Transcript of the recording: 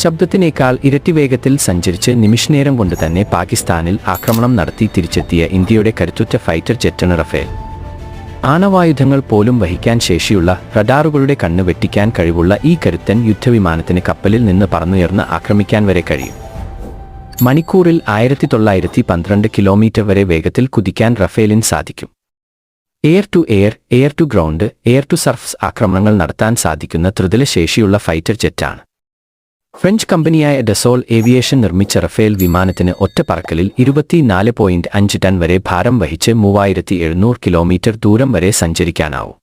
ശബ്ദത്തിനേക്കാൾ ഇരട്ടി വേഗത്തിൽ സഞ്ചരിച്ച് നിമിഷനേരം കൊണ്ട് തന്നെ പാകിസ്ഥാനിൽ ആക്രമണം നടത്തി തിരിച്ചെത്തിയ ഇന്ത്യയുടെ കരുത്തുറ്റ ഫൈറ്റർ ജെറ്റാണ് റഫേൽ. ആണവായുധങ്ങൾ പോലും വഹിക്കാൻ ശേഷിയുള്ള റഡാറുകളുടെ കണ്ണ് വെട്ടിക്കാൻ കഴിവുള്ള ഈ കരുത്തൻ യുദ്ധവിമാനത്തിന് കപ്പലിൽ നിന്ന് പറന്നുയർന്ന് ആക്രമിക്കാൻ വരെ കഴിയും. മണിക്കൂറിൽ 1912 കിലോമീറ്റർ വരെ വേഗത്തിൽ കുതിക്കാൻ റഫേലിന് സാധിക്കും. Air to air, air to ground, air to surface ആക്രമണങ്ങൾ നടത്താൻ സാധിക്കുന്ന ത്രിതല ശേഷിയുള്ള ഫൈറ്റർ ജെറ്റാണ്. ഫ്രഞ്ച് കമ്പനിയായ ഡസോൾ ഏവിയേഷൻ നിർമ്മിച്ച റഫേൽ വിമാനത്തിന് ഒറ്റ പറക്കലിൽ 24.5 ടൺ വരെ ഭാരം വഹിച്ച് 3700 കിലോമീറ്റർ ദൂരം വരെ സഞ്ചരിക്കാനാവും.